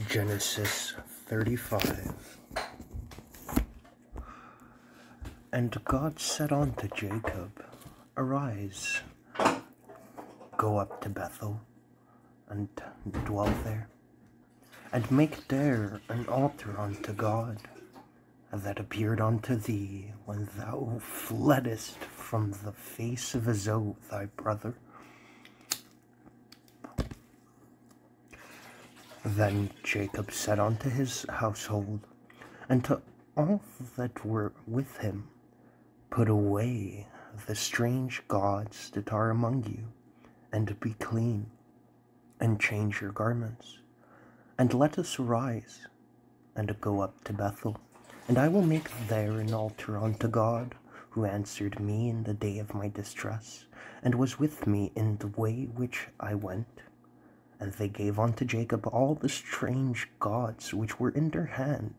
Genesis 35. And God said unto Jacob, Arise, go up to Bethel, and dwell there, and make there an altar unto God, that appeared unto thee when thou fleddest from the face of Esau thy brother. Then Jacob said unto his household, and to all that were with him, Put away the strange gods that are among you, and be clean, and change your garments, and let us arise, and go up to Bethel, and I will make there an altar unto God, who answered me in the day of my distress, and was with me in the way which I went. And they gave unto Jacob all the strange gods which were in their hand,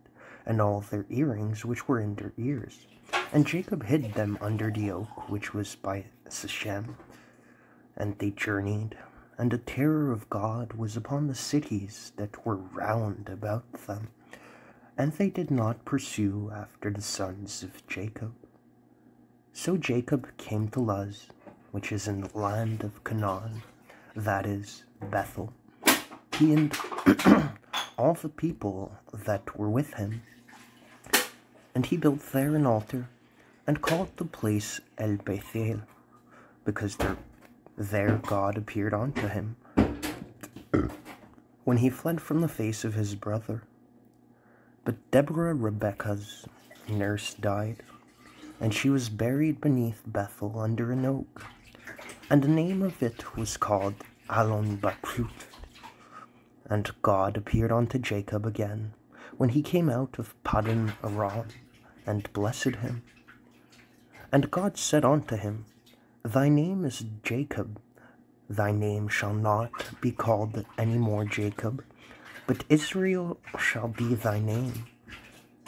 and all their earrings which were in their ears. And Jacob hid them under the oak which was by Shechem. And they journeyed, and the terror of God was upon the cities that were round about them. And they did not pursue after the sons of Jacob. So Jacob came to Luz, which is in the land of Canaan, that is, Bethel, he and all the people that were with him. And he built there an altar, and called the place El Bethel, because there God appeared unto him, when he fled from the face of his brother. But Deborah, Rebekah's nurse, died, and she was buried beneath Bethel under an oak, and the name of it was called Allon Bachuth. And God appeared unto Jacob again, when he came out of Paddan Aram, and blessed him. And God said unto him, Thy name is Jacob, thy name shall not be called any more Jacob, but Israel shall be thy name.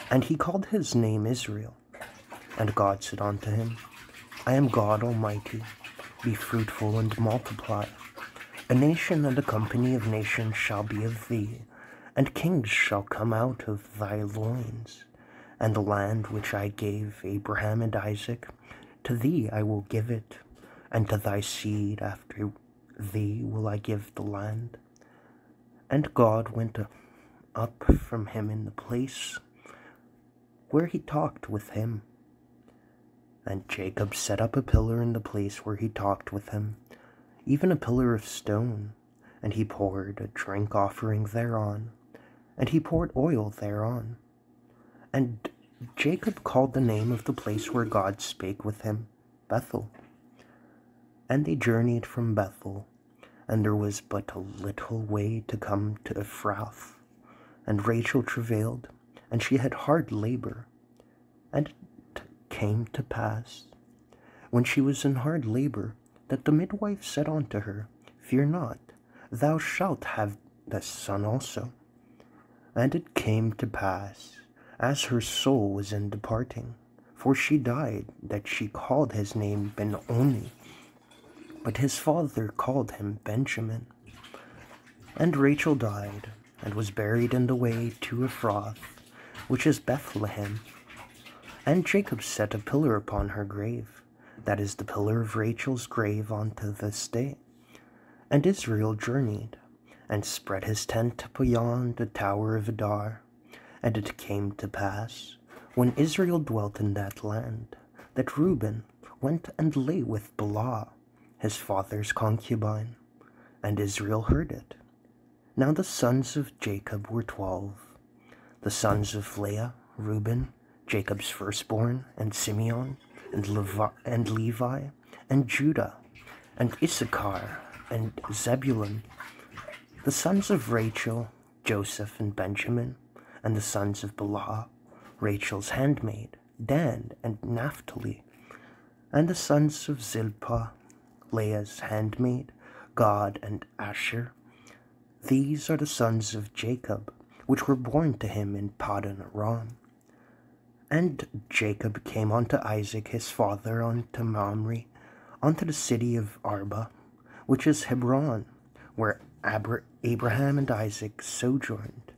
And he called his name Israel. And God said unto him, I am God Almighty, be fruitful and multiply. A nation and a company of nations shall be of thee, and kings shall come out of thy loins. And the land which I gave Abraham and Isaac, to thee I will give it, and to thy seed after thee will I give the land. And God went up from him in the place where he talked with him. And Jacob set up a pillar in the place where he talked with him, even a pillar of stone, and he poured a drink offering thereon, and he poured oil thereon. And Jacob called the name of the place where God spake with him, Bethel. And they journeyed from Bethel, and there was but a little way to come to Ephrath. And Rachel travailed, and she had hard labor. And it came to pass, when she was in hard labor, that the midwife said unto her, Fear not, thou shalt have a son also. And it came to pass, as her soul was in departing, for she died, that she called his name Ben-Oni, but his father called him Benjamin. And Rachel died, and was buried in the way to Ephrath, which is Bethlehem. And Jacob set a pillar upon her grave, that is the pillar of Rachel's grave unto this day. And Israel journeyed, and spread his tent beyond the tower of Adar. And it came to pass, when Israel dwelt in that land, that Reuben went and lay with Bilhah, his father's concubine, and Israel heard it. Now the sons of Jacob were 12, the sons of Leah, Reuben, Jacob's firstborn, and Simeon, and Levi, and Judah, and Issachar, and Zebulun, the sons of Rachel, Joseph, and Benjamin, and the sons of Bilhah, Rachel's handmaid, Dan, and Naphtali, and the sons of Zilpah, Leah's handmaid, Gad, and Asher. These are the sons of Jacob, which were born to him in Paddan Aram. And Jacob came unto Isaac his father unto Mamre, unto the city of Arba, which is Hebron, where Abraham and Isaac sojourned.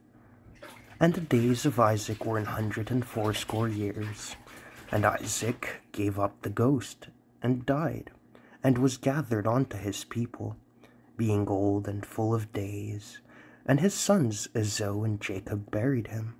And the days of Isaac were 180 years. And Isaac gave up the ghost, and died, and was gathered unto his people, being old and full of days. And his sons Esau and Jacob buried him.